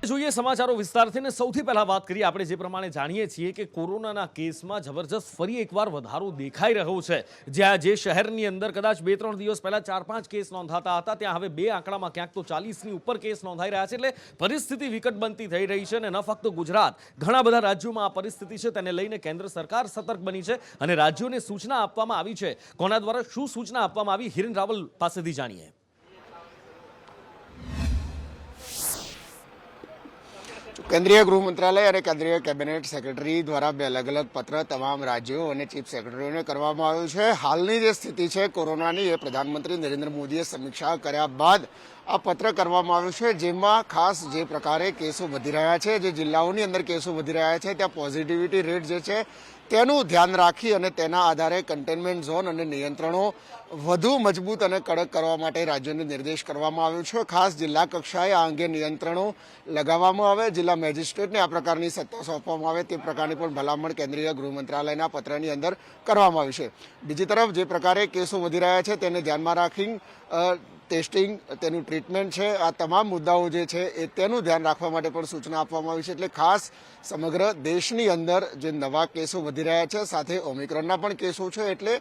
જોઈએ સમાચારો વિસ્તારથી ને સૌથી પહેલા વાત કરીએ આપણે જે પ્રમાણે જાણીએ છીએ કે કોરોનાના કેસમાં જબરજસ્ત ફરી એકવાર વધારો દેખાઈ રહ્યો છે। જ્યાં જે શહેરની અંદર કદાચ 2-3 દિવસ પહેલા 4-5 કેસ નોંધાતા હતા ત્યાં હવે બે આંકડામાં ક્યાંક તો 40ની ઉપર કેસ નોંધાઈ રહ્યા છે। એટલે પરિસ્થિતિ વિકટ બનતી થઈ રહી છે અને ન ફક્ત ગુજરાત, ઘણા બધા રાજ્યોમાં આ પરિસ્થિતિ છે તેને લઈને કેન્દ્ર સરકાર સતર્ક બની છે અને રાજ્યોને સૂચના આપવામાં આવી છે। કોના દ્વારા શું સૂચના આપવામાં આવી, હિરેન રાવલ પાસેથી જાણીએ। केंद्रीय गृह मंत्रालय और केंद्रीय कैबिनेट सेक्रेटरी द्वारा बे अलग अलग पत्र तमाम राज्यों और चीफ सेक्रेटरीओ ने करवामां आव्युं छे। हालनी जे स्थिति है कोरोनानी ए प्रधानमंत्री नरेंद्र मोदीए समीक्षा कर्या बाद आ पत्र करवामां आव्युं छे, जेमां खास जे प्रकारे केसो वधी रह्या छे, जे जिल्लाओनी अंदर केसो वधी रह्या छे त्यां पॉजिटिविटी रेट जे छे तेनुं ध्यान राखी अने तेना आधारे कंटेनमेंट झोन अने नियंत्रणों વધુ મજબૂત અને કડક કરવા માટે રાજ્યોને નિર્દેશ કરવામાં આવ્યો છે। ખાસ જિલ્લા કક્ષાએ આ અંગે નિયંત્રણો લગાવવામાં આવે, જિલ્લા મેજિસ્ટ્રેટને આ પ્રકારની સત્તા સોંપવામાં આવે તે પ્રકારની પણ ભલામણ કેન્દ્રીય ગૃહ મંત્રાલયના પત્રની અંદર કરવામાં આવી છે। બીજી તરફ જે પ્રકારે કેસો વધી રહ્યા છે તેને ધ્યાનમાં રાખી ટેસ્ટિંગ, તેનું ટ્રીટમેન્ટ છે, આ તમામ મુદ્દાઓ જે છે એ તેનું ધ્યાન રાખવા માટે પણ સૂચના આપવામાં આવી છે। એટલે ખાસ સમગ્ર દેશની અંદર જે નવા કેસો વધી રહ્યા છે સાથે ઓમિક્રોનના પણ કેસો છે, એટલે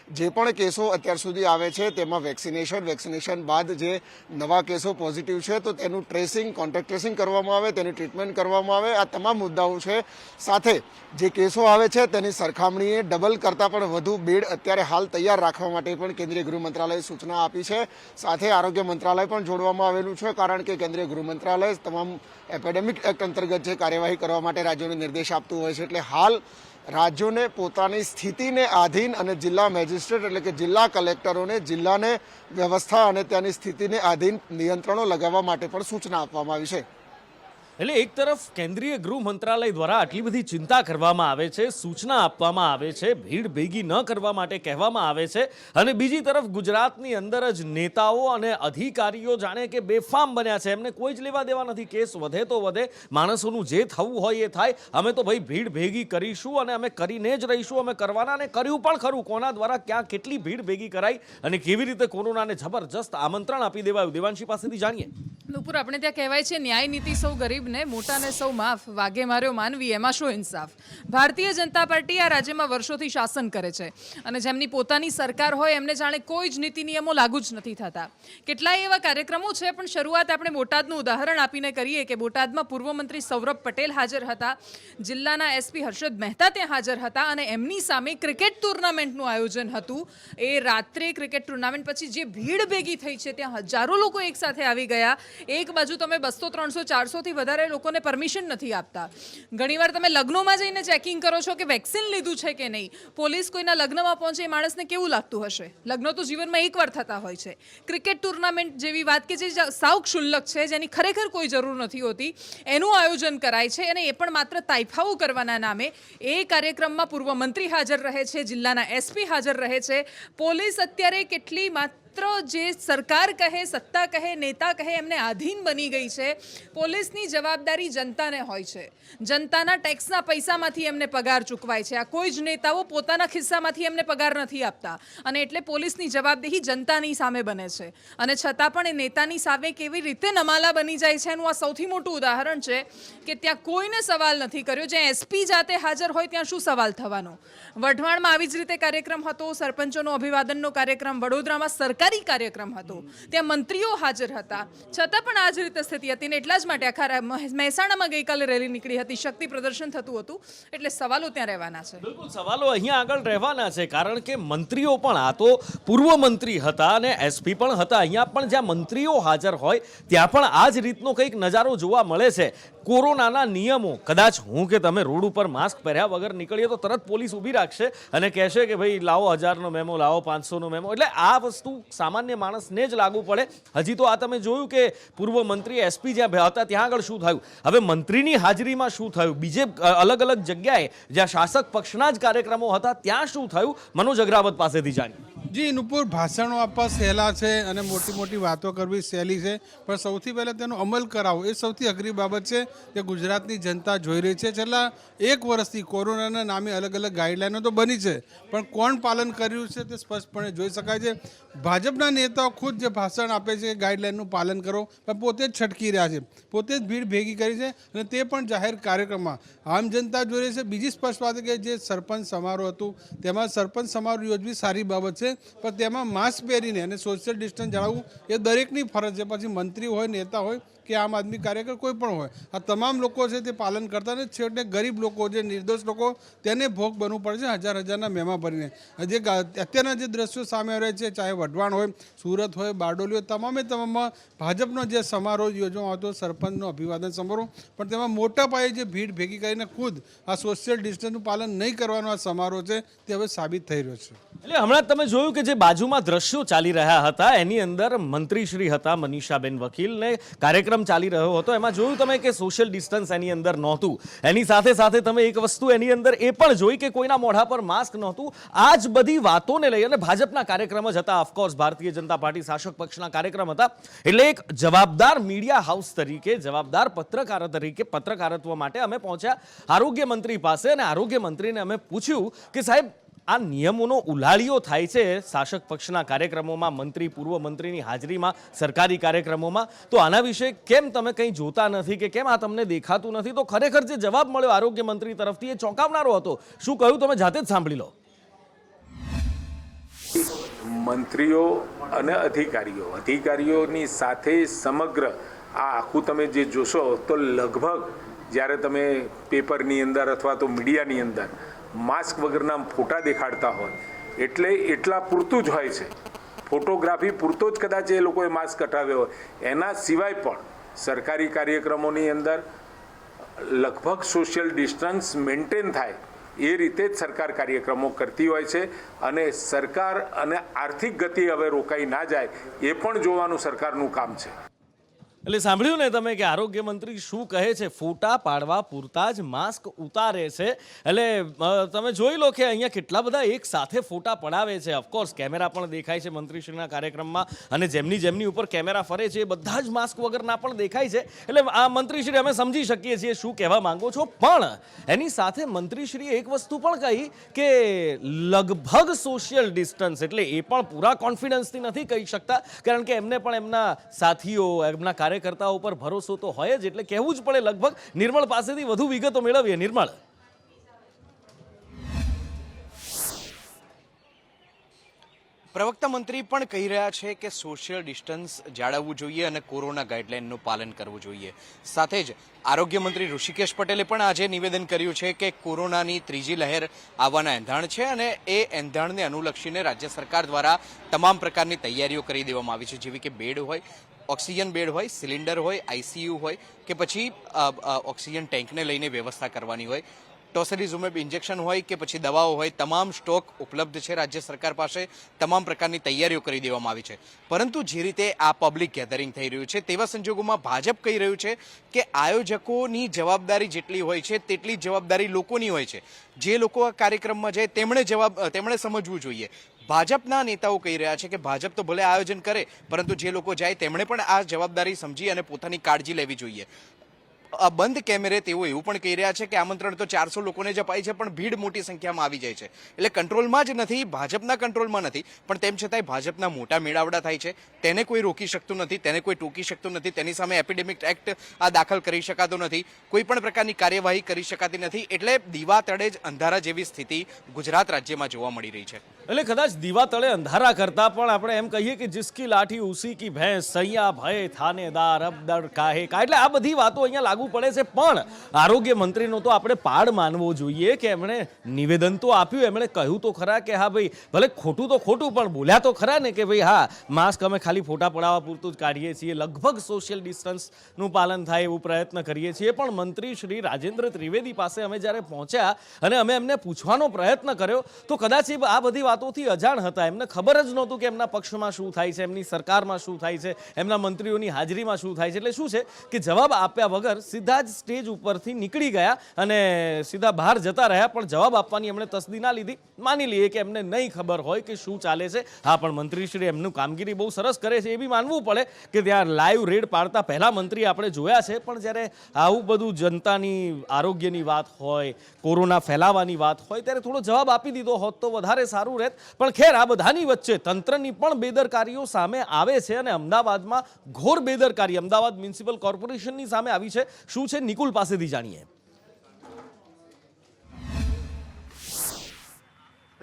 જે પણ કેસો અત્યાર સુધી આવે છે તેમાં વેક્સિનેશન બાદ જે નવા કેસો પોઝિટિવ છે તો તેનું ટ્રેસિંગ, કોન્ટેક્ટ ટ્રેસિંગ કરવામાં આવે, તેની ટ્રીટમેન્ટ કરવામાં આવે, આ તમામ મુદ્દાઓ છે। સાથે જે કેસો આવે છે તેની સરખામણીએ ડબલ કરતાં પણ વધુ બેડ અત્યારે હાલ તૈયાર રાખવા માટે પણ કેન્દ્રીય ગૃહ મંત્રાલયે સૂચના આપી છે। સાથે આરોગ્ય મંત્રાલય પણ જોડવામાં આવેલું છે, કારણ કે કેન્દ્રીય ગૃહ મંત્રાલય તમામ એપિડેમિક એક્ટ અંતર્ગત જે કાર્યવાહી કરવા માટે રાજ્યોને નિર્દેશ આપતું હોય છે। એટલે હાલ રાજ્યોને પોતાની સ્થિતિને આધીન અને જિલ્લા મેજિસ્ટ્રેટ એટલે કે જિલ્લા કલેક્ટરોને જિલ્લાને વ્યવસ્થા અને ત્યાંની સ્થિતિને આધીન નિયંત્રણો લગાવવા માટે પણ સૂચના આપવામાં આવી છે। એટલે એક તરફ કેન્દ્રીય ગૃહ મંત્રાલય દ્વારા આટલી બધી ચિંતા કરવામાં આવે છે, સૂચના આપવામાં આવે છે, ભીડ ભેગી ન કરવા માટે કહેવામાં આવે છે, અને બીજી તરફ ગુજરાતની અંદર જ નેતાઓ અને અધિકારીઓ જાણે કે બેફામ બન્યા છે, એમને કોઈ જ લેવા દેવા નથી। કેસ વધે તો વધે, માણસોનું જે થવું હોય એ થાય, અમે તો ભાઈ ભીડ ભેગી કરીશું અને અમે કરીને જ રહીશું, અમે કરવાના અને કર્યું પણ ખરું। કોના દ્વારા ક્યાં કેટલી ભીડ ભેગી કરાઈ અને કેવી રીતે કોરોનાને જબરજસ્ત આમંત્રણ આપી દેવાયું, દેવાંશી પાસેથી જાણીએ। નુપુર, આપણે ત્યાં કહેવાય છે ન્યાય નીતિ સૌ ગરીબને, મોટાને સૌ માફ, વાગે માર્યો માનવી એમાં શું ઇન્સાફ। ભારતીય જનતા પાર્ટી આ રાજ્યમાં વર્ષોથી શાસન કરે છે અને જેમની પોતાની સરકાર હોય એમને જાણે કોઈ જ નીતિ નિયમો લાગુ જ નથી થતા। કેટલાય એવા કાર્યક્રમો છે, પણ શરૂઆત આપણે બોટાદનું ઉદાહરણ આપીને કરીએ કે બોટાદમાં પૂર્વ મંત્રી સૌરભ પટેલ હાજર હતા, જિલ્લાના એસપી હર્ષદ મહેતા ત્યાં હાજર હતા અને એમની સામે ક્રિકેટ ટુર્નામેન્ટનું આયોજન હતું। એ રાત્રે ક્રિકેટ ટુર્નામેન્ટ પછી જે ભીડ ભેગી થઈ છે ત્યાં હજારો લોકો એકસાથે આવી ગયા। એક બાજુ તમે 200, 300, 400થી વધારે લોકોને પરમિશન નથી આપતા। ઘણીવાર તમે લગ્નોમાં જઈને ચેકિંગ કરો છો કે વેક્સિન લીધું છે કે નહીં। પોલીસ કોઈના લગ્નમાં પહોંચે એ માણસને કેવું લાગતું હશે? લગ્ન તો જીવનમાં એકવાર થતા હોય છે। ક્રિકેટ ટુર્નામેન્ટ જેવી વાત કે જે સાવ ક્ષુલ્લક છે, જેની ખરેખર કોઈ જરૂર નથી હોતી, એનું આયોજન કરાય છે અને એ પણ માત્ર તાઇફાઓ કરવાના નામે। એ કાર્યક્રમમાં પૂર્વ મંત્રી હાજર રહે છે, જિલ્લાના એસપી હાજર રહે છે। પોલીસ અત્યારે કેટલી માત્ર જે સરકાર કહે, સત્તા કહે, નેતા કહે એમને આધીન બની ગઈ છે। પોલીસની જવાબદારી જનતાને હોય છે, જનતાના ટેક્સના પૈસામાંથી એમને પગાર ચૂકવાય છે। આ કોઈ જ નેતાઓ પોતાના ખિસ્સામાંથી એમને પગાર નથી આપતા અને એટલે પોલીસની જવાબદેહી જનતાની સામે બને છે અને છતાં પણ એ નેતાની સામે કેવી રીતે નમાલા બની જાય છે એનું આ સૌથી મોટું ઉદાહરણ છે કે ત્યાં કોઈને સવાલ નથી કર્યો। જ્યાં એસપી જાતે હાજર હોય ત્યાં શું સવાલ થવાનો? વઢવાણમાં આવી જ રીતે કાર્યક્રમ હતો, સરપંચોનો અભિવાદનનો કાર્યક્રમ, વડોદરામાં સરકારી કાર્યક્રમ હતો, ત્યાં મંત્રીઓ હાજર હતા, છતાં પણ આ જ રીતે સ્થિતિ હતી ને એટલા જ માટે આખા મહેસાણામાં ગઈકાલે રેલી નીકળી હતી, શક્તિ પ્રદર્શન થતું હતું, એટલે સવાલો ત્યાં રહેવાના છે। બિલકુલ સવાલો અહીંયા આગળ રહેવાના છે, કારણ કે મંત્રીઓ પણ, આ તો પૂર્વ મંત્રી હતા અને એસપી પણ હતા, અહીંયા પણ જ્યાં મંત્રીઓ હાજર હોય ત્યાં પણ આ જ રીતનો કંઈક નજારો જોવા મળે છે। કોરોનાના નિયમો, કદાચ હું કે તમે રોડ ઉપર માસ્ક પહેર્યા વગર નીકળીએ તો તરત પોલીસ ઊભી રાખશે અને કહેશે કે ભાઈ લાવો 1000નો મેમો, લાવો 500નો મેમો। એટલે આ વસ્તુ સામાન્ય માણસને જ લાગુ પડે। હજી તો આ તમે જોયું કે પૂર્વ મંત્રી એસપી જ્યાં હતા ત્યાં આગળ શું થયું, હવે મંત્રીની હાજરીમાં શું થયું, બીજે અલગ અલગ જગ્યાએ જ્યાં શાસક પક્ષના જ કાર્યક્રમો હતા ત્યાં શું થયું, મનોજ અગ્રાવત પાસેથી જાણીએ। જી નુપુર, ભાષણો આપવા સહેલા છે અને મોટી મોટી વાતો કરવી સહેલી છે, પણ સૌથી પહેલાં તેનો અમલ કરાવો એ સૌથી અઘરી બાબત છે જે ગુજરાતની જનતા જોઈ રહી છે. છેલ્લા 1 વર્ષથી કોરોનાના નામે અલગ અલગ ગાઈડલાઈનો તો બની છે, પણ કોણ પાલન કર્યું છે તે સ્પષ્ટપણે જોઈ શકાય છે. ભાજપના નેતાઓ ખુદ જે ભાષણ આપે છે કે ગાઈડલાઈનનું પાલન કરો, પણ પોતે જ છટકી રહ્યા છે, પોતે જ ભીડ ભેગી કરી છે અને તે પણ જાહેર કાર્યક્રમમાં. આમ જનતા જોઈ રહી છે. બીજી સ્પષ્ટ વાત કે જે સરપંચ સમારોહ હતું તેમાં સરપંચ સમારોહ યોજવી સારી બાબત છે, પણ તેમાં માસ્ક પહેરીને અને સોશિયલ ડિસ્ટન્સ જાળવવું એ દરેકની ફરજ છે. પછી મંત્રી હોય, નેતા હોય કે આમ આદમી કાર્યકર કોઈ પણ હોય, આ તમામ લોકો છે તે પાલન કરતા ને છેવટે ગરીબ લોકો, જે નિર્દોષ લોકો, તેને ભોગ બનવું પડે છે હજારના મહેમા ભરીને. જે અત્યારના જે દ્રશ્યો સામે આવે છે, ચાહે વઢવાણ હોય, સુરત હોય, બારડોલી હોય, તમામમાં ભાજપનો જે સમારોહ યોજવામાં આવતો સરપંચનો અભિવાદન સમારોહ, પણ તેમાં મોટા પાયે જે ભીડ ભેગી કરીને ખુદ આ સોશિયલ ડિસ્ટન્સનું પાલન નહીં કરવાનો આ સમારોહ છે તે હવે સાબિત થઈ રહ્યો છે. એટલે હમણાં તમે જોયું કે જે બાજુમાં દ્રશ્યો ચાલી રહ્યા હતા એની અંદર મંત્રીશ્રી હતા મનીષાબેન વકીલ ને કાર્યક્રમ ચાલી રહ્યો હતો. એમાં જોયું તમે કે સોશિયલ ડિસ્ટન્સ એની અંદર નહોતું. એની સાથે સાથે તમે એક વસ્તુ એની અંદર એ પણ જોઈ કે કોઈના મોઢા પર માસ્ક નહોતું. આ જ બધી વાતોને લઈ અને ભાજપના કાર્યક્રમ જ હતા, ઓફકોર્સ ભારતીય જનતા પાર્ટી શાસક પક્ષના કાર્યક્રમ હતા. એટલે એક જવાબદાર મીડિયા હાઉસ તરીકે, જવાબદાર પત્રકાર તરીકે પત્રકારત્વ માટે અમે પહોંચ્યા આરોગ્ય મંત્રી પાસે અને આરોગ્ય મંત્રીને અમે પૂછ્યું કે સાહેબ, આ નિયમોનો ઉલાળીઓ થાય છે શાસક પક્ષના કાર્યક્રમોમાં, મંત્રી, પૂર્વ મંત્રીની હાજરીમાં, સરકારી કાર્યક્રમોમાં, તો આના વિશે કેમ તમે કંઈ જોતા નથી કે કેમ આ તમને દેખાતું નથી? તો ખરેખર જે જવાબ મળ્યો આરોગ્ય મંત્રી તરફથી એ ચોંકાવનારો હતો. શું કહ્યું તમે જાતે જ સાંભળી લો. મંત્રીઓ અને અધિકારીઓની સાથે સમગ્ર આ આખું તમે જે જોશો તો લગભગ જ્યારે તમે પેપરની અંદર અથવા તો મીડિયાની અંદર માસ્ક વગરના ફોટા દેખાડતા હોય એટલે એટલા પૂરતું જ હોય છે. ફોટોગ્રાફી પૂરતો જ કદાચ એ લોકોએ માસ્ક કઢાવ્યો હોય, એના સિવાય પણ સરકારી કાર્યક્રમોની અંદર લગભગ સોશિયલ ડિસ્ટન્સ મેન્ટેન થાય એ રીતે જ સરકાર કાર્યક્રમો કરતી હોય છે. અને સરકાર અને આર્થિક ગતિ હવે રોકાઈ ના જાય એ પણ જોવાનું સરકારનું કામ છે. એટલે સાંભળ્યું ને તમે કે આરોગ્ય મંત્રી શું કહે છે? ફોટા પાડવા પૂરતા જ માસ્ક ઉતારે છે. એટલે તમે જોઈ લો કે અહીંયા કેટલા બધા એક સાથે ફોટા પડાવે છે. ઓફકોર્સ કેમેરા પણ દેખાય છે મંત્રીશ્રીના કાર્યક્રમમાં અને જેમની ઉપર કેમેરા ફરે છે એ બધા જ માસ્ક વગરના પણ દેખાય છે. એટલે આ મંત્રીશ્રી અમે સમજી શકીએ છીએ શું કહેવા માંગો છો, પણ એની સાથે મંત્રીશ્રીએ એક વસ્તુ પણ કહી કે લગભગ સોશિયલ ડિસ્ટન્સ, એટલે એ પણ પૂરા કોન્ફિડન્સથી નથી કહી શકતા, કારણ કે એમને પણ એમના સાથીઓ, એમના કાર્યકર્તાઓ પર ભરોસો તો હોય જ, એટલે કહેવું જ પડે લગભગ. નિર્મળ પાસેથી વધુ વિગતો મેળવીએ. નિર્મળ, પ્રવક્તા મંત્રી પણ કહી રહ્યા છે કે સોશિયલ ડિસ્ટન્સ જાળવવું જોઈએ અને કોરોના ગાઈડલાઈનનું પાલન કરવું જોઈએ. સાથે જ આરોગ્ય મંત્રી ઋષિકેશ પટેલે પણ આજે નિવેદન કર્યું છે કે કોરોનાની ત્રીજી લહેર આવવાના એંધાણ છે અને એ એંધાણને અનુલક્ષીને રાજ્ય સરકાર દ્વારા તમામ પ્રકારની તૈયારીઓ કરી દેવામાં આવી છે, જેવી કે બેડ હોય, ઓક્સિજન બેડ હોય, સિલિન્ડર હોય, આઈસીયુ હોય કે પછી ઓક્સિજન ટેન્કને લઈને વ્યવસ્થા કરવાની હોય, ટોસિલિઝુમેબ ઇન્જેક્શન હોય કે પછી દવાઓ હોય, તમામ સ્ટોક ઉપલબ્ધ છે રાજ્ય સરકાર પાસે. તમામ પ્રકારની તૈયારીઓ કરી દેવામાં આવી છે. પરંતુ જે રીતે આ પબ્લિક ગેધરિંગ થઈ રહ્યું છે તેવા સંજોગોમાં ભાજપ કહી રહ્યું છે કે આયોજકોની જવાબદારી જેટલી હોય છે તેટલી જવાબદારી લોકોની હોય છે. જે લોકો આ કાર્યક્રમમાં જાય તેમણે સમજવું જોઈએ. ભાજપના નેતાઓ કહી રહ્યા છે કે ભાજપ તો ભલે આયોજન કરે, પરંતુ જે લોકો જાય તેમણે પણ આ જવાબદારી સમજી અને પોતાની કાળજી લેવી જોઈએ. બંધ કેમેરે તેઓ એવું પણ કહી રહ્યા છે કે આમંત્રણ તો 400 લોકોને જ અપાય છે, પણ ભીડ મોટી સંખ્યામાં આવી જાય છે. એટલે કંટ્રોલમાં જ નથી, ભાજપના કંટ્રોલમાં નથી, પણ તેમ છતાંય ભાજપના મોટા મેળાવડા થાય છે. તેને કોઈ રોકી શકતું નથી, તેને કોઈ ટોકી શકતું નથી, તેની સામે એપિડેમિક એક્ટ દાખલ કરી શકાતો નથી, કોઈ પણ પ્રકારની કાર્યવાહી કરી શકાતી નથી. એટલે દીવા તળે જ અંધારા જેવી સ્થિતિ ગુજરાત રાજ્યમાં જોવા મળી રહી છે. એટલે કદાચ દીવા તળે અંધારા કરતા પણ આપણે એમ કહીએ કે જિસકી લાઠી ઉસી કી ભેંસ, સૈયા ભય થાનેદાર અબ દર કાહે કા. એટલે આ બધી વાતો અહીંયા લાગુ પડે છે. પણ આરોગ્ય મંત્રીનો તો આપણે પાડ માનવો જોઈએ કે એમણે નિવેદન તો આપ્યું, એમણે કહ્યું તો ખરા કે હા ભાઈ, ભલે ખોટું તો ખોટું, પણ બોલ્યા તો ખરા ને કે ભાઈ હા, માસ્ક અમે ખાલી ફોટા પડાવવા પૂરતું જ કાઢીએ છીએ, લગભગ સોશિયલ ડિસ્ટન્સનું પાલન થાય એવું પ્રયત્ન કરીએ છીએ. પણ મંત્રી શ્રી રાજેન્દ્ર ત્રિવેદી પાસે અમે જ્યારે પહોંચ્યા અને અમે એમને પૂછવાનો પ્રયત્ન કર્યો તો કદાચ એ આ બધી વાતોથી અજાણ હતા. એમને ખબર જ નહોતું કે એમના પક્ષમાં શું થાય છે, એમની સરકારમાં શું થાય છે, એમના મંત્રીઓની હાજરીમાં શું થાય છે. એટલે શું છે કે જવાબ આપ્યા વગર સીધા જ સ્ટેજ ઉપરથી નીકળી ગયા અને સીધા બહાર જતા રહ્યા, પણ જવાબ આપવાની એમણે તસદી ના લીધી. માની લઈએ કે એમને નહીં ખબર હોય કે શું ચાલે છે. હા, પણ મંત્રીશ્રી એમનું કામગીરી બહુ સરસ કરે છે, એ બી માનવું પડે કે ત્યાં લાઈવ રેડ પાડતા પહેલા મંત્રી આપણે જોયા છે, પણ જ્યારે આવું બધું જનતાની આરોગ્યની વાત હોય, કોરોના ફેલાવાની વાત હોય, ત્યારે થોડો જવાબ આપી દીધો હોત તો વધારે સારું રહેત. પણ ખેર, આ બધાની વચ્ચે તંત્રની પણ બેદરકારીઓ સામે આવે છે અને અમદાવાદમાં ઘોર બેદરકારી અમદાવાદ મ્યુનિસિપલ કોર્પોરેશનની સામે આવી છે. શું છે, નિકુલ પાસેથી જાણીએ.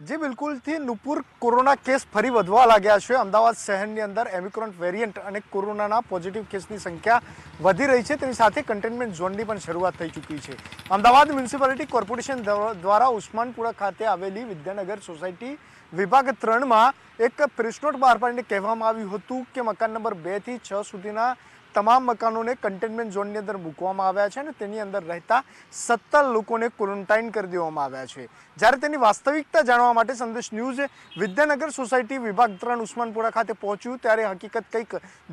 જી બિલકુલથી નુપુર, કોરોના કેસ ફરી વધવા લાગ્યા છે. અમદાવાદ શહેરની અંદર ઓમિક્રોન વેરિયન્ટ અને કોરોનાના પોઝિટિવ કેસની સંખ્યા વધી રહી છે. તેની સાથે કન્ટેનમેન્ટ ઝોનની પણ શરૂઆત થઈ ચૂકી છે. અમદાવાદ મ્યુનિસિપાલિટી કોર્પોરેશન દ્વારા ઉસ્માનપુરા ખાતે આવેલી વિદ્યાનગર સોસાયટી વિભાગ 3માં એક પ્રેસ નોટ બહાર પાડીને કહેવામાં આવ્યું હતું કે મકાન નંબર 2 થી 6 સુધીના તમામ મકાનોને કન્ટેનમેન્ટ ઝોનની અંદર મૂકવામાં આવ્યા છે અને તેની અંદર રહેતા 17 લોકોને ક્વોરન્ટાઇન કરી દેવામાં આવ્યા છે. જ્યારે તેની વાસ્તવિકતા જાણવા માટે સંદેશ ન્યૂઝ વિદ્યાનગર સોસાયટી વિભાગ 3 ઉસ્માનપુરા ખાતે પહોંચ્યું ત્યારે હકીકત કંઈક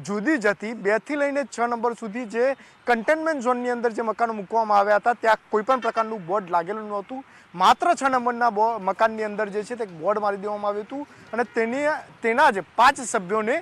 જુદી જ હતી. 2 થી લઈને 6 નંબર સુધી જે કન્ટેનમેન્ટ ઝોનની અંદર જે મકાનો મૂકવામાં આવ્યા હતા ત્યાં કોઈપણ પ્રકારનું બોર્ડ લાગેલું નહોતું. માત્ર 6 નંબરના મકાનની અંદર જે છે તે બોર્ડ મારી દેવામાં આવ્યું હતું અને તેના જ 5 સભ્યોને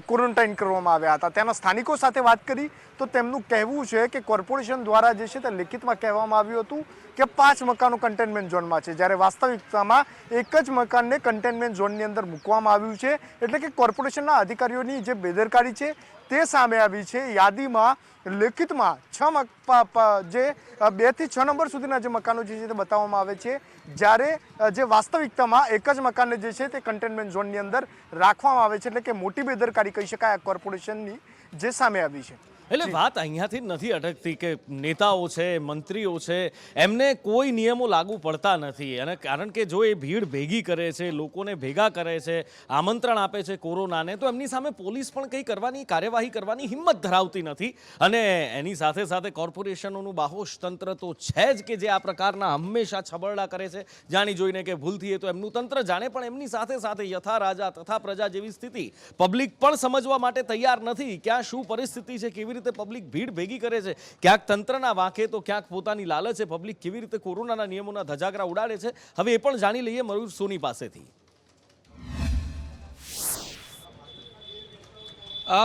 ક્વોરન્ટાઇન કરવામાં આવ્યા હતા. ત્યાંના સ્થાનિકો સાથે વાત કરી તો તેમનું કહેવું છે કે કોર્પોરેશન દ્વારા જે છે તે લિખિતમાં કહેવામાં આવ્યું હતું કે 5 મકાનો કન્ટેનમેન્ટ ઝોનમાં છે, જ્યારે વાસ્તવિકતામાં એક જ મકાનને કન્ટેનમેન્ટ ઝોનની અંદર મૂકવામાં આવ્યું છે. એટલે કે કોર્પોરેશનના અધિકારીઓની જે બેદરકારી છે તે સામે આવી છે. યાદીમાં લેખિતમાં 2 થી 6 નંબર સુધીના જે મકાનો છે તે બતાવવામાં આવે છે, જ્યારે જે વાસ્તવિકતામાં એક જ મકાનને જે છે તે કન્ટેનમેન્ટ ઝોનની અંદર રાખવામાં આવે છે. એટલે કે મોટી બેદરકારી કહી શકાય આ કોર્પોરેશનની જે સામે આવી છે. એટલે વાત અહીંયાથી જ નથી અટકતી કે નેતાઓ છે, મંત્રીઓ છે, એમને કોઈ નિયમો લાગુ પડતા નથી. અને કારણ કે જો એ ભીડ ભેગી કરે છે, લોકોને ભેગા કરે છે, આમંત્રણ આપે છે કોરોનાને, તો એમની સામે પોલીસ પણ કંઈ કરવાની, કાર્યવાહી કરવાની હિંમત ધરાવતી નથી. અને એની સાથે સાથે કોર્પોરેશનોનું બાહોશ તંત્ર તો છે જ કે જે આ પ્રકારના હંમેશા છબરડા કરે છે. જાણી જોઈને કે ભૂલ થઈએ તો એમનું તંત્ર જાણે, પણ એમની સાથે સાથે યથા રાજા તથા પ્રજા જેવી સ્થિતિ પબ્લિક પણ સમજવા માટે તૈયાર નથી. ક્યાં શું પરિસ્થિતિ છે, કેવી રીતે પબ્લિક ભીડ ભેગી કરે છે, ક્યાંક તંત્રના વાંકે તો ક્યાંક પોતાની લાલચે પબ્લિક કેવી રીતે કોરોનાના નિયમોના ધજાગરા ઉડાડે છે. હવે એ પણ જાણી લઈએ મયુર સોની પાસેથી.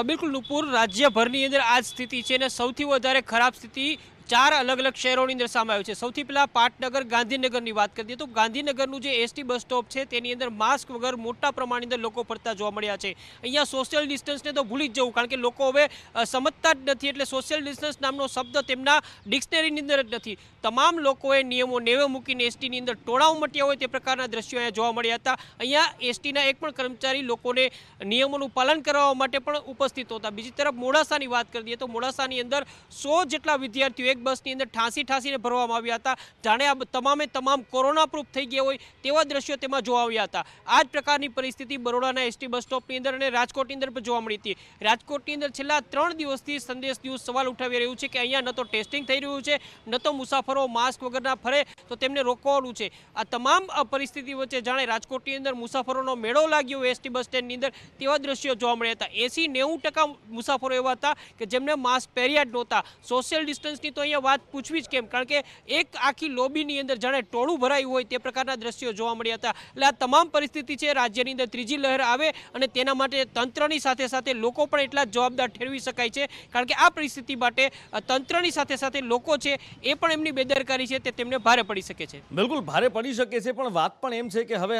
બિલકુલ નુપુર, રાજ્યભરની અંદર આ જ સ્થિતિ છે અને સૌથી વધારે ખરાબ સ્થિતિ 4 અલગ અલગ શહેરોની અંદર સામે આવ્યું છે. સૌથી પહેલાં પાટનગર ગાંધીનગરની વાત કરીએ તો ગાંધીનગરનું જે એસટી બસ સ્ટોપ છે તેની અંદર માસ્ક વગર મોટા પ્રમાણની અંદર લોકો ફરતા જોવા મળ્યા છે. અહીંયા સોશિયલ ડિસ્ટન્સને તો ભૂલી જ જવું, કારણ કે લોકો હવે સમજતા જ નથી. એટલે સોશિયલ ડિસ્ટન્સ નામનો શબ્દ તેમના ડિક્શનરીની અંદર જ નથી. તમામ લોકોએ નિયમો નેવે મૂકીને એસટીની અંદર ટોળા ઉમટ્યા હોય તે પ્રકારના દ્રશ્યો અહીંયા જોવા મળ્યા હતા. અહીંયા એસટીના એક પણ કર્મચારી લોકોને નિયમોનું પાલન કરવા માટે પણ ઉપસ્થિત હતા. બીજી તરફ મોડાસાની વાત કરીએ તો મોડાસાની અંદર 100 જેટલા વિદ્યાર્થીઓ બસની અંદર ઠાંસીને ભરવામાં આવ્યા હતા. જાણે આ તમામ કોરોના પ્રૂફ થઈ ગયા હોય તેવા દ્રશ્યો તેમાં જોવા આવ્યા હતા. આ જ પ્રકારની પરિસ્થિતિ બરોડાના એસટી બસ સ્ટોપની અંદર અને રાજકોટની અંદર પણ જોવા મળી હતી. રાજકોટની અંદર છેલ્લા 3 દિવસથી સંદેશ ન્યૂઝ સવાલ ઉઠાવી રહ્યું છે કે અહીંયા ન તો ટેસ્ટિંગ થઈ રહ્યું છે, ન તો મુસાફરો માસ્ક વગરના ફરે તો તેમને રોકવાનું છે. આ તમામ પરિસ્થિતિ વચ્ચે જાણે રાજકોટની અંદર મુસાફરોનો મેળો લાગ્યો એસટી બસ સ્ટેન્ડની અંદર તેવા દ્રશ્યો જોવા મળ્યા હતા. 80-90% મુસાફરો એવા હતા કે જેમને માસ્ક પહેર્યા જ નહોતા. સોશિયલ ડિસ્ટન્સની તો અહીંયા વાત પૂછવી જ કેમ, કારણ કે એક આખી લોબીની અંદર જાણે ટોળું ભરાયું હોય તે પ્રકારના દ્રશ્યો જોવા મળ્યા હતા. એટલે આ તમામ પરિસ્થિતિ છે રાજ્યની અંદર ત્રીજી લહેર આવે અને તેના માટે તંત્રની સાથે સાથે લોકો પણ એટલા જ જવાબદાર ઠેરવી શકાય છે, કારણ કે આ પરિસ્થિતિ માટે તંત્રની સાથે સાથે લોકો છે એ પણ એમની બેદરકારી છે તે તેમને ભારે પડી શકે છે. બિલકુલ ભારે પડી શકે છે, પણ વાત પણ એમ છે કે હવે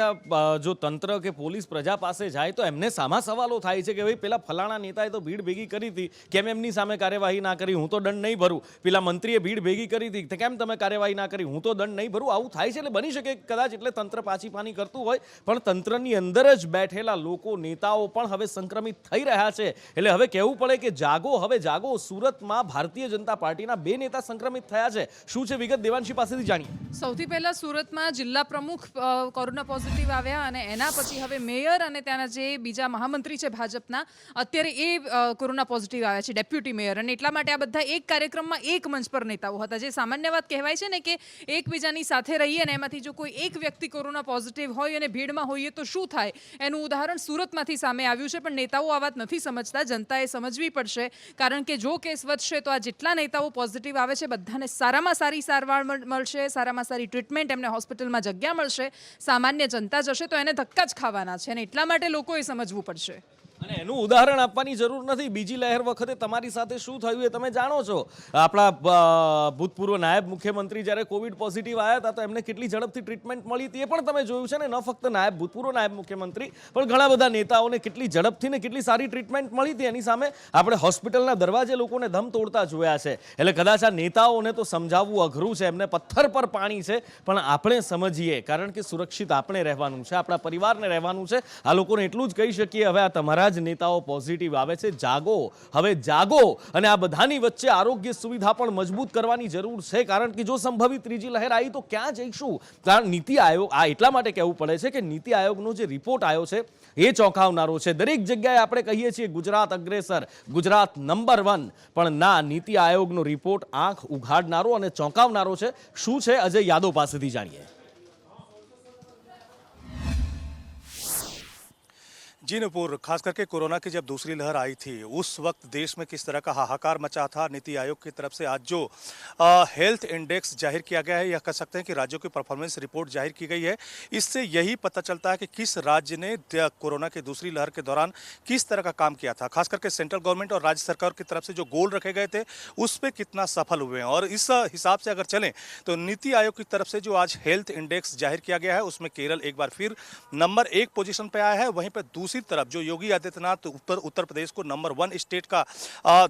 જો તંત્ર કે પોલીસ પ્રજા પાસે જાય તો એમને સામા સવાલો થાય છે કે ભાઈ પેલા ફલાણા નેતાએ તો ભીડ ભેગી કરી હતી, કેમ એમની સામે કાર્યવાહી ના કરી, હું તો દંડ નહીં ભરું. પેલા મંત્રીએ ભીડ ભેગી કરી હતી, કેમ તમે કાર્યવાહી ના કરી, હું તો દંડ નહીં ભરું. આવું થાય છે. એટલે બની શકે કદાચ એટલે તંત્ર પાછી પાની કરતું હોય, પણ તંત્રની અંદર જ બેઠેલા લોકો, નેતાઓ પણ હવે સંક્રમિત થઈ રહ્યા છે. એટલે હવે કહેવું પડે કે જાગો, હવે જાગો. સુરતમાં ભારતીય જનતા પાર્ટીના 2 નેતા સંક્રમિત થયા છે. શું છે વિગત, દેવાંશી પાસેથી જાણીએ. સૌથી પહેલા સુરતમાં જિલ્લા પ્રમુખ કોરોના પોઝિટિવ આવ્યા અને એના પછી હવે મેયર અને ત્યાંના જે બીજા મહામંત્રી છે ભાજપના, અત્યારે એ કોરોના પોઝિટિવ આવ્યા છે, ડેપ્યુટી મેયર. અને એટલા માટે આ બધા એક કાર્યક્રમમાં એક મંચ મંચ પર નેતાઓ હતા. જે સામાન્ય વાત કહેવાય છે ને કે એકબીજાની સાથે રહીએ ને એમાંથી જો કોઈ એક વ્યક્તિ કોરોના પોઝિટિવ હોય અને ભીડમાં હોઈએ તો શું થાય, એનું ઉદાહરણ સુરતમાંથી સામે આવ્યું છે. પણ નેતાઓ આ વાત નથી સમજતા. જનતાએ સમજવી પડશે, કારણ કે જો કેસ વધશે તો આ જેટલા નેતાઓ પોઝિટિવ આવે છે બધાને સારામાં સારી સારવાર મળશે, સારામાં સારી ટ્રીટમેન્ટ, એમને હોસ્પિટલમાં જગ્યા મળશે. સામાન્ય જનતા જશે તો એને ધક્કા જ ખાવાના છે, અને એટલા માટે લોકોએ સમજવું પડશે. અને એનું ઉદાહરણ આપવાની જરૂર નથી. બીજી લહેર વખતે તમારી સાથે શું થયું એ તમે જાણો છો. આપણા ભૂતપૂર્વ નાયબ મુખ્યમંત્રી જ્યારે કોવિડ પોઝિટિવ આવ્યા હતા તો એમને કેટલી ઝડપથી ટ્રીટમેન્ટ મળી હતી એ પણ તમે જોયું છે ને. ન ફક્ત ભૂતપૂર્વ નાયબ મુખ્યમંત્રી પણ ઘણા બધા નેતાઓને કેટલી ઝડપથી ને કેટલી સારી ટ્રીટમેન્ટ મળી હતી. એની સામે આપણે હોસ્પિટલના દરવાજે લોકોને ધમ તોડતા જોયા છે. એટલે કદાચ આ નેતાઓને તો સમજાવવું અઘરું છે, એમને પથ્થર પર પાણી છે, પણ આપણે સમજીએ, કારણ કે સુરક્ષિત આપણે રહેવાનું છે, આપણા પરિવારને રહેવાનું છે. આ લોકોને એટલું જ કહી શકીએ, હવે આ તમારા જ નેતાઓ પોઝિટિવ આવે છે, જાગો, હવે જાગો. અને આ બધાની વચ્ચે આરોગ્ય સુવિધા પણ મજબૂત કરવાની જરૂર છે, કારણ કે જો સંભવિત ત્રીજી લહેર આવી તો ક્યાં જઈશું. કારણ નીતિ આયોગ, આ એટલા માટે કહેવું પડે છે કે નીતિ આયોગનો જે રિપોર્ટ આવ્યો છે એ ચોંકાવનારો છે. દરેક જગ્યાએ આપણે કહીએ છીએ ગુજરાત અગ્રેસર, ગુજરાત નંબર 1, પણ ના, નીતિ આયોગનો રિપોર્ટ આંખ ઉઘાડનારો અને ચોંકાવનારો છે. શું છે અજય યાદવ પાસેથી જાણીએ. जी नूपुर, खास करके कोरोना की जब दूसरी लहर आई थी उस वक्त देश में किस तरह का हाहाकार मचा था. नीति आयोग की तरफ से आज जो हेल्थ इंडेक्स जाहिर किया गया है, यह कह सकते हैं कि राज्यों की परफॉर्मेंस रिपोर्ट जाहिर की गई है. इससे यही पता चलता है कि किस राज्य ने कोरोना की दूसरी लहर के दौरान किस तरह का काम किया था. खास करके सेंट्रल गवर्नमेंट और राज्य सरकार की तरफ से जो गोल रखे गए थे उस पर कितना सफल हुए हैं. और इस हिसाब से अगर चलें तो नीति आयोग की तरफ से जो आज हेल्थ इंडेक्स जाहिर किया गया है उसमें केरल एक बार फिर नंबर 1 पोजीशन पर आया है. वहीं पर दूसरी तरफ जो योगी आदित्यनाथ उत्तर प्रदेश को नंबर 1 स्टेट का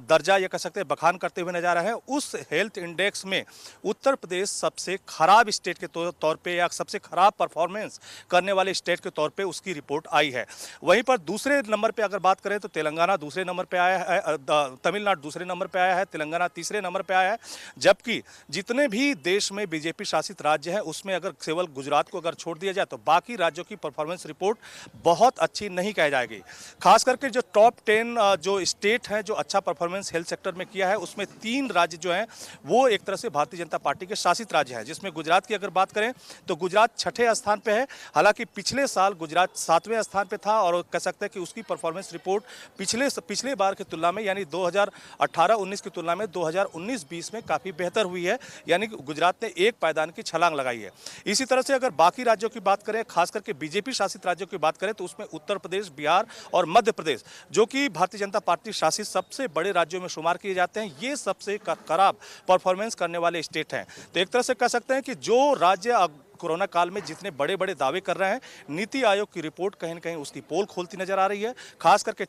दर्जा या कह सकते हैं बखान करते हुए नजर आ रहे हैं. उस हेल्थ इंडेक्स में उत्तर प्रदेश सबसे खराब स्टेट के तौर पे या सबसे खराब परफॉर्मेंस करने वाले स्टेट के तौर पे उसकी रिपोर्ट आई है. वहीं पर दूसरे नंबर पे अगर बात करें तो तेलंगाना दूसरे नंबर पे आया है, तमिलनाडु दूसरे नंबर पे आया है, तेलंगाना तीसरे नंबर पे आया है. जबकि जितने भी देश में बीजेपी शासित राज्य है उसमें अगर केवल गुजरात को अगर छोड़ दिया जाए तो बाकी राज्यों की परफॉर्मेंस रिपोर्ट बहुत अच्छी नहीं कही जाएगी. खास करके जो टॉप 10 जो स्टेट हैं जो अच्छा परफॉर्मेंस हेल्थ सेक्टर में किया है उसमें 3 राज्य जो हैं वो एक तरह से भारतीय जनता पार्टी के शासित राज्य हैं, जिसमें गुजरात की अगर बात करें तो गुजरात 6ठे स्थान पे है. हालांकि पिछले साल गुजरात 7वें स्थान पे था और कह सकते हैं कि उसकी परफॉर्मेंस रिपोर्ट पिछले बार की तुलना में यानी 2018-19 की तुलना में 2019-20 में काफ़ी बेहतर हुई है. यानी कि गुजरात ने एक पायदान की छलांग लगाई है. इसी तरह से अगर बाकी राज्यों की बात करें, खास करके बीजेपी शासित राज्यों की बात करें तो उसमें उत्तर प्रदेश, बिहार और मध्य प्रदेश जो कि भारतीय जनता पार्टी शासित सबसे बड़े राज्यों में शुमार किए जाते हैं, ये सबसे खराब परफॉर्मेंस करने वाले स्टेट हैं. तो एक तरह से कह सकते हैं कि जो राज्य कोरोना काल में जितने बड़े बड़े दावे कर रहे हैं, नीति आयोग की रिपोर्ट कहीं न कहीं उसकी पोल खोलती नजर आ रही है. खास करके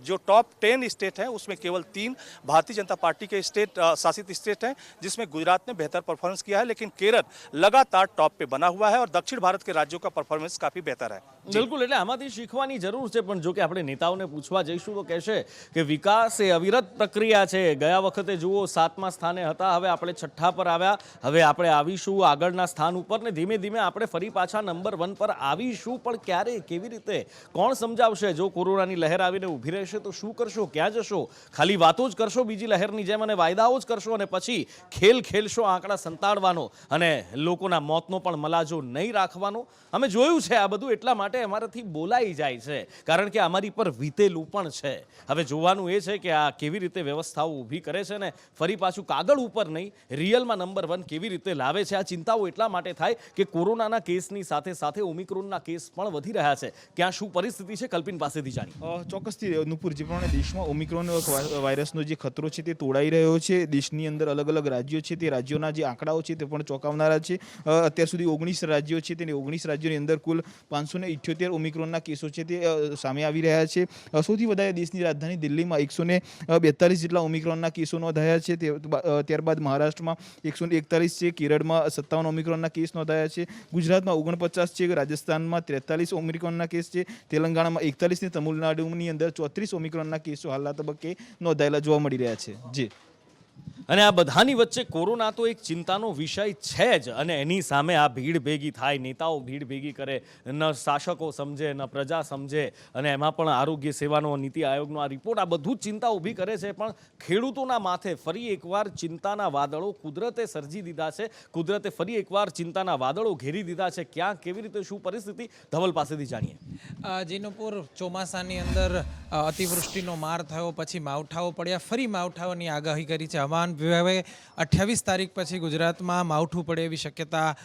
जो टॉप 10 स्टेट हैं उसमें केवल 3 भारतीय जनता पार्टी के स्टेट शासित स्टेट हैं, जिसमें गुजरात ने बेहतर परफॉर्मेंस किया है, लेकिन केरल लगातार टॉप पे बना हुआ है और दक्षिण भारत के राज्यों का परफॉर्मेंस काफी बेहतर है. બિલકુલ, એટલે આમાંથી શીખવાની જરૂર છે. પણ જો કે આપણે નેતાઓને પૂછવા જઈશું તો કહેશે કે વિકાસ એ અવિરત પ્રક્રિયા છે. ગયા વખતે જુઓ 7મા સ્થાને હતા, હવે આપણે 6ઠા પર આવ્યા, હવે આપણે આવીશું આગળના સ્થાન ઉપર ને ધીમે ધીમે આપણે ફરી પાછા નંબર 1 પર આવીશું. પણ ક્યારે, કેવી રીતે, કોણ સમજાવશે? જો કોરોનાની લહેર આવીને ઊભી રહેશે તો શું કરશો, ક્યાં જશો? ખાલી વાતો જ કરશો બીજી લહેરની જેમ અને વાયદાઓ જ કરશો અને પછી ખેલ ખેલશો આંકડા સંતાડવાનો અને લોકોના મોતનો પણ મલાજો નહીં રાખવાનો? અમે જોયું છે આ બધું, એટલા માટે અમારાથી બોલાઈ જાય છે, કારણ કે અમારી પર વીતેલું પણ છે. હવે જોવાનું એ છે કે આ કેવી રીતે વ્યવસ્થાઓ ઊભી કરે છે ને ફરી પાછું કાગળ ઉપર નહીં રિયલમાં નંબર 1 કેવી રીતે લાવે છે. આ ચિંતાઓ એટલા માટે થાય કે કોરોનાના કેસની સાથે સાથે ઓમિક્રોનના કેસ પણ વધી રહ્યા છે. ક્યાં શું પરિસ્થિતિ છે કલ્પિન પાસેથી જાણી. ચોક્કસથી નુપુર, જે પ્રમાણે દેશમાં ઓમિક્રોન વાયરસનો જે ખતરો છે તે તોડાઈ રહ્યો છે. દેશની અંદર અલગ અલગ રાજ્યો છે, તે રાજ્યોના જે આંકડાઓ છે તે પણ ચોંકાવનારા છે. અત્યાર સુધી 19 રાજ્યો છે, તે 19 રાજ્યોની અંદર કુલ 578 ઓમિક્રોનના કેસો છે તે સામે આવી રહ્યા છે. સૌથી વધારે દેશની રાજધાની દિલ્હીમાં 142 જેટલા ઓમિક્રોનના કેસો નોંધાયા છે. ત્યારબાદ મહારાષ્ટ્રમાં 141 છે, કેરળમાં 57 ઓમિક્રોનના કેસ નોંધાયા છે, ગુજરાતમાં 49 છે, રાજસ્થાનમાં 43 ઓમિક્રોનના કેસ છે, તેલંગાણામાં 41 ને તમિલનાડુની અંદર 34 ઓમિક્રોનના કેસો હાલના તબક્કે નોંધાયેલા જોવા મળી રહ્યા છે. જી અને આ બધાની વચ્ચે કોરોના તો એક ચિંતાનો વિષય છે જ, અને એની સામે આ ભીડ ભેગી થાય, નેતાઓ ભીડ ભેગી કરે, ન શાસકો સમજે ન પ્રજા સમજે, અને એમાં પણ આરોગ્ય સેવાનો નીતિ આયોગનો આ રિપોર્ટ આ બધું જ ચિંતા ઊભી કરે છે. પણ ખેડૂતોના માથે ફરી એકવાર ચિંતાના વાદળો કુદરતે સર્જી દીધા છે. કુદરતે ફરી એકવાર ચિંતાના વાદળો ઘેરી દીધા છે. ક્યાં કેવી રીતે શું પરિસ્થિતિ, ધવલ પાસેથી જાણીએ. જીનુપુર ચોમાસાની અંદર અતિવૃષ્ટિનો માર થયો, પછી માવઠાઓ પડ્યા, ફરી માવઠાઓની આગાહી કરી છે. હવામાન વિભાગે 28 તારીખ પછી ગુજરાતમાં માવઠું પડે એવી શક્યતા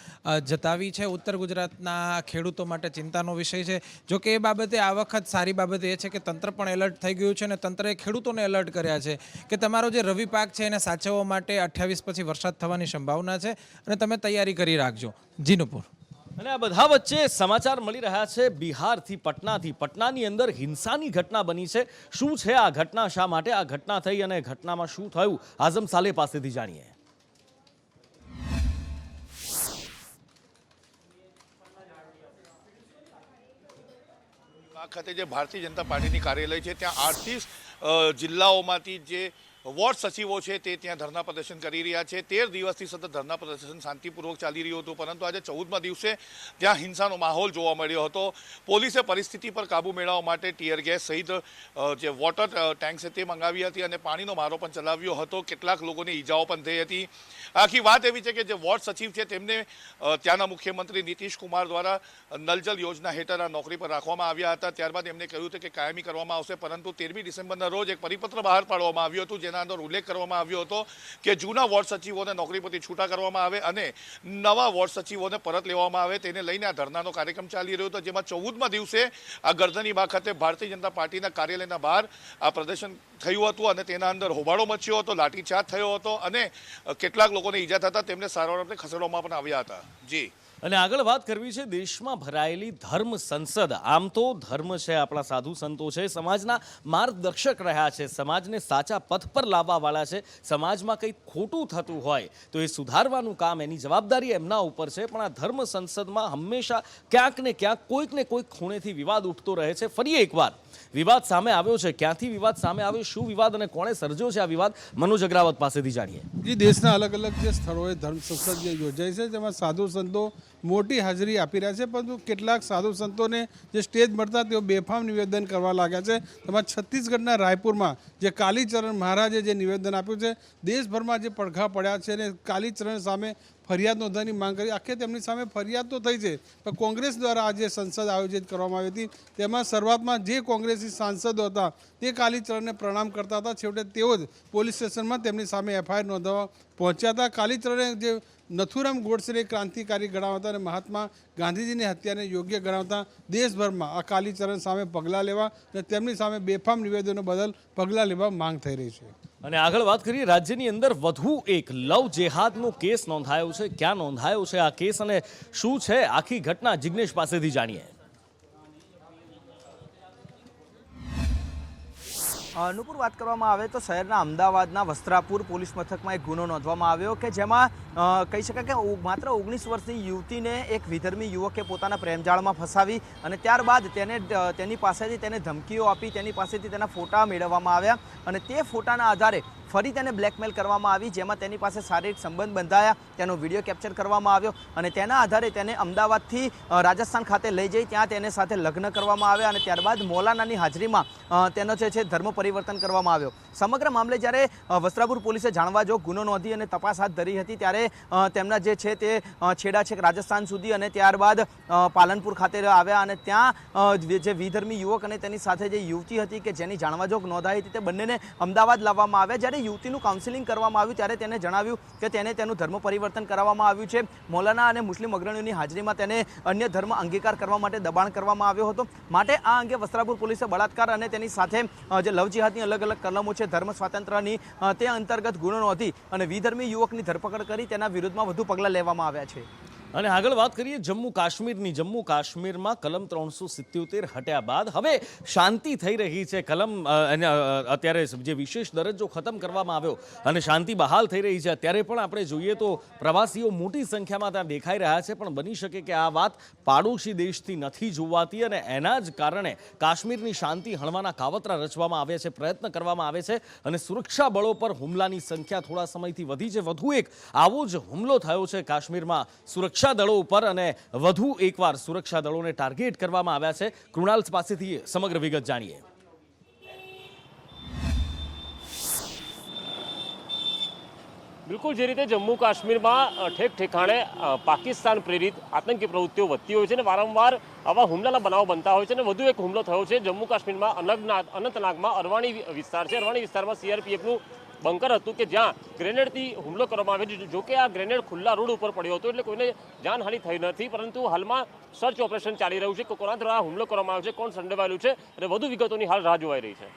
જતાવી છે. ઉત્તર ગુજરાતના ખેડૂતો માટે ચિંતાનો વિષય છે. જો કે એ બાબતે આ વખત સારી બાબત એ છે કે તંત્ર પણ એલર્ટ થઈ ગયું છે, અને તંત્રએ ખેડૂતોને એલર્ટ કર્યા છે કે તમારો જે રવિ પાક છે એને સાચવવા માટે 28 પછી વરસાદ થવાની સંભાવના છે, અને તમે તૈયારી કરી રાખજો. જીનુપુર. અને આ બધા વચ્ચે સમાચાર મળી રહ્યા છે બિહારથી, પટનાથી. પટનાની અંદર હિંસાની ઘટના બની છે. શું છે આ ઘટના, શા માટે આ ઘટના થઈ અને ઘટનામાં શું થયું, આઝમ સાલે પાસેથી જાણીએ. આ ખાતે જે ભારતીય જનતા પાર્ટીની કાર્યાલય છે ત્યાં 38 જિલ્લાઓમાંથી જે વોર્ડ સચિવો છે તે ત્યાં ધરણા પ્રદર્શન કરી રહ્યા છે. 13 દિવસથી સતત ધરણા પ્રદર્શન શાંતિપૂર્વક ચાલી રહ્યું હતું, પરંતુ આજે 14મા દિવસે ત્યાં હિંસાનો માહોલ જોવા મળ્યો હતો. પોલીસે પરિસ્થિતિ પર કાબૂ મેળવવા માટે ટીયર ગેસ સહિત જે વોટર ટેન્ક છે તે મંગાવી હતી અને પાણીનો મારો પણ ચલાવ્યો હતો. કેટલાક લોકોને ઈજાઓ પણ થઈ હતી. આખી વાત એવી છે કે જે વોર્ડ સચિવ છે તેમને ત્યાંના મુખ્યમંત્રી નીતિશ કુમાર દ્વારા નલ જલ યોજના હેઠળ આ નોકરી પર રાખવામાં આવ્યા હતા. ત્યારબાદ એમને કહ્યું હતું કે કાયમી કરવામાં આવશે, પરંતુ 13મી ડિસેમ્બરના રોજ એક પરિપત્ર બહાર પાડવામાં આવ્યો હતો, જેના અંદર ઉલ્લેખ કરવામાં આવ્યો હતો કે જૂના વોર્ડ સચિવોને નોકરી પરથી છૂટા કરવામાં આવે અને નવા વોર્ડ સચિવોને પરત લેવામાં આવે. તેને લઈને આ ધરણાનો કાર્યક્રમ ચાલી રહ્યો હતો, જેમાં 14મા દિવસે આ ગરદનીબાગ ખાતે ભારતીય જનતા પાર્ટીના કાર્યાલયના બહાર આ પ્રદર્શન થયું હતું અને તેના અંદર હોબાળો મચ્યો હતો, લાઠીચાર્જ થયો હતો અને કેટલાક લોકોને ઈજા થતા તેમને સારવાર માટે ખસેડવામાં પણ આવ્યા હતા. જી. અને આગળ વાત કરવી છે દેશમાં ભરાયેલી ધર્મ સંસદ. આમ તો ધર્મ છે, આપણા સાધુ સંતો છે, સમાજના માર્ગદર્શક રહ્યા છે, સમાજને સાચા પથ પર લાવવાવાળા છે. સમાજમાં કંઈક ખોટું થતું હોય તો એ સુધારવાનું કામ, એની જવાબદારી એમના ઉપર છે. પણ આ ધર્મ સંસદમાં હંમેશા ક્યાંક ને ક્યાંક કોઈક ને કોઈક ખૂણેથી વિવાદ ઉઠતો રહે છે. ફરી એકવાર વિવાદ સામે આવ્યો છે. ક્યાંથી વિવાદ સામે આવ્યો, શું વિવાદ અને કોણે સર્જ્યો છે આ વિવાદ, મનોજ અગ્રાવત પાસેથી જાણીએ. જે દેશના અલગ અલગ જે સ્થળોએ ધર્મ સંસદ જે યોજાય છે તેમાં સાધુ સંતો મોટી હાજરી આપી રહ્યા છે, પરંતુ કેટલાક સાધુ સંતોને જે સ્ટેજ મળતા તેઓ બેફામ નિવેદન કરવા લાગ્યા છે. તેમાં છત્તીસગઢના રાયપુરમાં જે કાલીચરણ મહારાજે જે નિવેદન આપ્યું છે, દેશભરમાં જે પડઘા પડ્યા છે અને કાલીચરણ સામે ફરિયાદ નોંધવાની માંગ કરી. આખરે તેમની સામે ફરિયાદ તો થઈ છે, પણ કોંગ્રેસ દ્વારા આ જે સંસદ આયોજિત કરવામાં આવી હતી તેમાં શરૂઆતમાં જે કોંગ્રેસી સાંસદો હતા તે કાલીચરણને પ્રણામ કરતા હતા. છેવટે તેઓ જ પોલીસ સ્ટેશનમાં તેમની સામે એફઆઈઆર નોંધવા પહોંચ્યા હતા. કાલીચરણે જે નથુરામ ગોડસેને ક્રાંતિકારી ગણાવતા અને મહાત્મા ગાંધીજીની હત્યાને યોગ્ય ગણાવતા દેશભરમાં આ કાલીચરણ સામે પગલાં લેવા અને તેમની સામે બેફામ નિવેદનો બદલ પગલાં લેવા માંગ થઈ રહી છે. અને આગળ વાત કરીએ, રાજ્યની અંદર વધુ એક લવ જેહાદનો કેસ નોંધાયો છે. ક્યાં નોંધાયો છે આ કેસ અને શું છે આખી ઘટના, જિગ્નેશ પાસેથી જાણીએ. નુપુર, વાત કરવામાં આવે તો શહેરના અમદાવાદના વસ્ત્રાપુર પોલીસ મથકમાં એક ગુનો નોંધવામાં આવ્યો કે જેમાં કહી શકાય કે માત્ર 19 વર્ષની યુવતીને એક વિધર્મી યુવકે પોતાના પ્રેમજાળમાં ફસાવી અને ત્યારબાદ તેની પાસેથી તેને ધમકીઓ આપી, તેની પાસેથી તેના ફોટા મેળવવામાં આવ્યા અને તે ફોટાના આધારે ફરી તેને બ્લેકમેલ કરવામાં આવી, જેમાં તેની પાસે શારીરિક સંબંધ બંધાયા, તેનો વિડીયો કેપ્ચર કરવામાં આવ્યો અને તેના આધારે તેને અમદાવાદથી રાજસ્થાન ખાતે લઈ જઈ ત્યાં તેને સાથે લગ્ન કરવામાં આવ્યા અને ત્યારબાદ મૌલાનાની હાજરીમાં તેનો જે છે ધર્મ પરિવર્તન કરવામાં આવ્યો. સમગ્ર મામલે જ્યારે વસ્ત્રાપુર પોલીસે જાણવા જો ગુનો નોંધી અને તપાસ હાથ ધરી હતી ત્યારે તેમના જે છે તે છેડા છેક રાજસ્થાન સુધી અને ત્યારબાદ પાલનપુર ખાતે આવ્યા અને ત્યાં જે વિધર્મી યુવક અને તેની સાથે જે યુવતી હતી કે જેની જાણવાજોગ નોંધાઈ હતી તે બંનેને અમદાવાદ લાવવામાં આવ્યા. જ્યારે યુવતીનું કાઉન્સિલિંગ કરવામાં આવ્યું ત્યારે તેને જણાવ્યું કે તેને તેનું ધર્મ પરિવર્તન કરવામાં આવ્યું છે. મૌલાના અને મુસ્લિમ અગ્રણીઓની હાજરીમાં તેને અન્ય ધર્મ અંગીકાર કરવા માટે દબાણ કરવામાં આવ્યો હતો. માટે આ અંગે વસ્ત્રાપુર પોલીસે બળાત્કાર અને તેની સાથે જે લવ જિહાદની અલગ અલગ કલમો છે ધર્મ સ્વાતંત્ર્યની તે અંતર્ગત ગુનો નોંધી અને વિધર્મી યુવકની ધરપકડ કરી તેના વિરુદ્ધમાં વધુ પગલાં લેવામાં આવ્યા છે. અને આગળ વાત કરીએ જમ્મુ કાશ્મીરની. જમ્મુ કાશ્મીરમાં કલમ 377 હટ્યા બાદ હવે શાંતિ થઈ રહી છે. અત્યારે જે વિશેષ દરજ્જો ખતમ કરવામાં આવ્યો અને શાંતિ બહાલ થઈ રહી છે. અત્યારે પણ આપણે જોઈએ તો પ્રવાસીઓ મોટી સંખ્યામાં ત્યાં દેખાઈ રહ્યા છે, પણ બની શકે કે આ વાત પાડોશી દેશથી નથી જોવાતી અને એના જ કારણે કાશ્મીરની શાંતિ હણવાના કાવતરા રચવામાં આવે છે, પ્રયત્ન કરવામાં આવે છે અને સુરક્ષા બળો પર હુમલાની સંખ્યા થોડા સમયથી વધી છે. વધુ એક આવો જ હુમલો થયો છે કાશ્મીરમાં સુરક્ષા દળો ઉપર અને વધુ એકવાર સુરક્ષા દળોને ટાર્ગેટ કરવામાં આવ્યા છે. કૃણાલ પાસેથી સમગ્ર વિગત જાણીએ. બિલકુલ જે રીતે જમ્મુ કાશ્મીરમાં ઠેક ઠેકાણે પાકિસ્તાન પ્રેરિત આતંકી પ્રવૃત્તિઓ વધતી હોય છે અને વારંવાર આવા હુમલાના બનાવો બનતા હોય છે અને વધુ એક હુમલો થયો છે જમ્મુ કાશ્મીરમાં અનંતનાગમાં અરવાણી વિસ્તાર છે. અરવાણી વિસ્તારમાં સીઆરપીએફનું બંકર હતું કે જ્યાં ગ્રેનેડથી હુમલો કરવામાં આવ્યો. જો કે આ ગ્રેનેડ ખુલ્લા રોડ ઉપર પડ્યો હતો એટલે કોઈને જાનહાનિ થઈ નથી, પરંતુ હાલમાં સર્ચ ઓપરેશન ચાલી રહ્યું છે. કોના દ્વારા હુમલો કરવામાં આવ્યો છે, કોણ સંડોવાયેલું છે અને વધુ વિગતોની હાલ રાહ જોવાઈ રહી છે.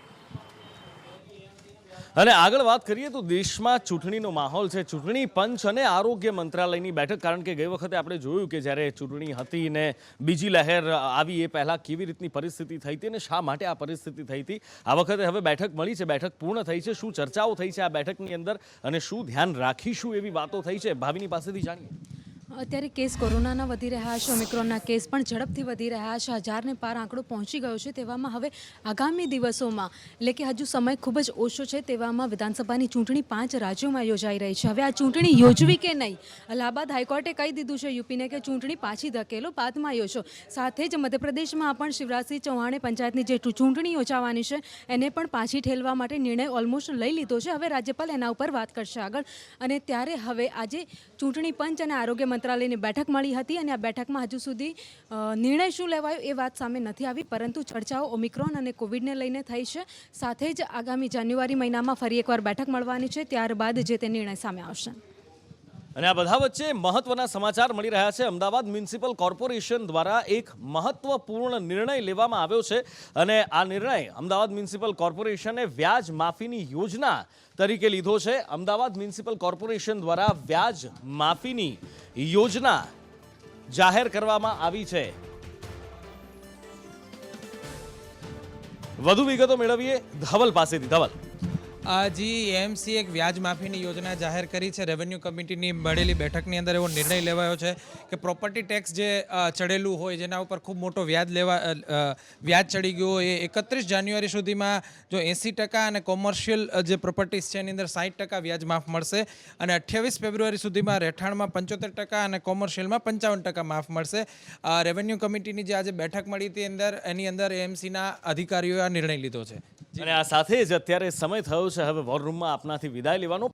અને આગળ વાત કરીએ તો દેશમાં ચૂંટણીનો માહોલ છે. ચૂંટણી પંચ અને આરોગ્ય મંત્રાલયની બેઠક, કારણ કે ગઈ વખતે આપણે જોયું કે જ્યારે ચૂંટણી હતી ને બીજી લહેર આવી એ પહેલાં કેવી રીતની પરિસ્થિતિ થઈ હતી અને શા માટે આ પરિસ્થિતિ થઈ હતી. આ વખતે હવે બેઠક મળી છે, બેઠક પૂર્ણ થઈ છે. શું ચર્ચાઓ થઈ છે આ બેઠકની અંદર અને શું ધ્યાન રાખીશું એવી વાતો થઈ છે, ભાવિની પાસેથી જાણીએ. અત્યારે કેસ કોરોનાના વધી રહ્યા છે, ઓમિક્રોનના કેસ પણ ઝડપથી વધી રહ્યા છે. 1000ને પાર આંકડો પહોંચી ગયો છે. તેવામાં હવે આગામી દિવસોમાં, એટલે કે હજુ સમય ખૂબ જ ઓછો છે, તેવામાં વિધાનસભાની ચૂંટણી 5 રાજ્યોમાં યોજાઈ રહી છે. હવે આ ચૂંટણી યોજવી કે નહીં, અલ્હાબાદ હાઈકોર્ટે કહી દીધું છે યુપીને કે ચૂંટણી પાછી ધકેલો, બાદમાં યોજો. સાથે જ મધ્યપ્રદેશમાં પણ શિવરાજસિંહ ચૌહાણે પંચાયતની જે ચૂંટણી યોજાવાની છે એને પણ પાછી ઠેલવા માટે નિર્ણય ઓલમોસ્ટ લઈ લીધો છે. હવે રાજ્યપાલ એના ઉપર વાત કરશે આગળ. અને ત્યારે હવે આજે ચૂંટણી પંચ અને આરોગ્ય મંત્રાલયની બેઠક મળી હતી અને આ બેઠકમાં હજુ સુધી નિર્ણય શું લેવાયો એ વાત સામે નથી આવી, પરંતુ ચર્ચાઓ ઓમિક્રોન અને કોવિડને લઈને થઈ છે. સાથે જ આગામી જાન્યુઆરી મહિનામાં ફરી એકવાર બેઠક મળવાની છે, ત્યારબાદ જે તે નિર્ણય સામે આવશે. અને આ બધા વચ્ચે મહત્વના સમાચાર મળી રહ્યા છે. અમદાવાદ મ્યુનિસિપલ કોર્પોરેશન દ્વારા એક મહત્વપૂર્ણ નિર્ણય લેવામાં આવ્યો છે અને આ નિર્ણય અમદાવાદ મ્યુનિસિપલ કોર્પોરેશને વ્યાજ માફીની યોજના તરીકે લીધો છે. અમદાવાદ મ્યુનિસિપલ કોર્પોરેશન દ્વારા વ્યાજ માફીની યોજના જાહેર કરવામાં આવી છે. વધુ વિગતો મેળવીએ ધવલ પાસેથી. ધવલ, જી, એએમસી એક વ્યાજ માફીની યોજના જાહેર કરી છે. રેવન્યુ કમિટીની મળેલી બેઠકની અંદર એવો નિર્ણય લેવાયો છે કે પ્રોપર્ટી ટેક્સ જે ચડેલું હોય, જેના ઉપર ખૂબ મોટો વ્યાજ ચડી ગયો હોય, એ 31 જાન્યુઆરી સુધીમાં જો 80% અને કોમર્શિયલ જે પ્રોપર્ટીઝ છે એની અંદર 60% વ્યાજ માફ મળશે અને 28 ફેબ્રુઆરી સુધીમાં રહેઠાણમાં 75% અને કોમર્શિયલમાં 55% માફ મળશે. રેવન્યુ કમિટીની જે આજે બેઠક મળી હતી એની અંદર એએમસીના અધિકારીઓએ આ નિર્ણય લીધો છે. અને આ સાથે જ અત્યારે સમય થયો છે હવે વોર રૂમમાં આપનાથી વિદાય લેવાનો.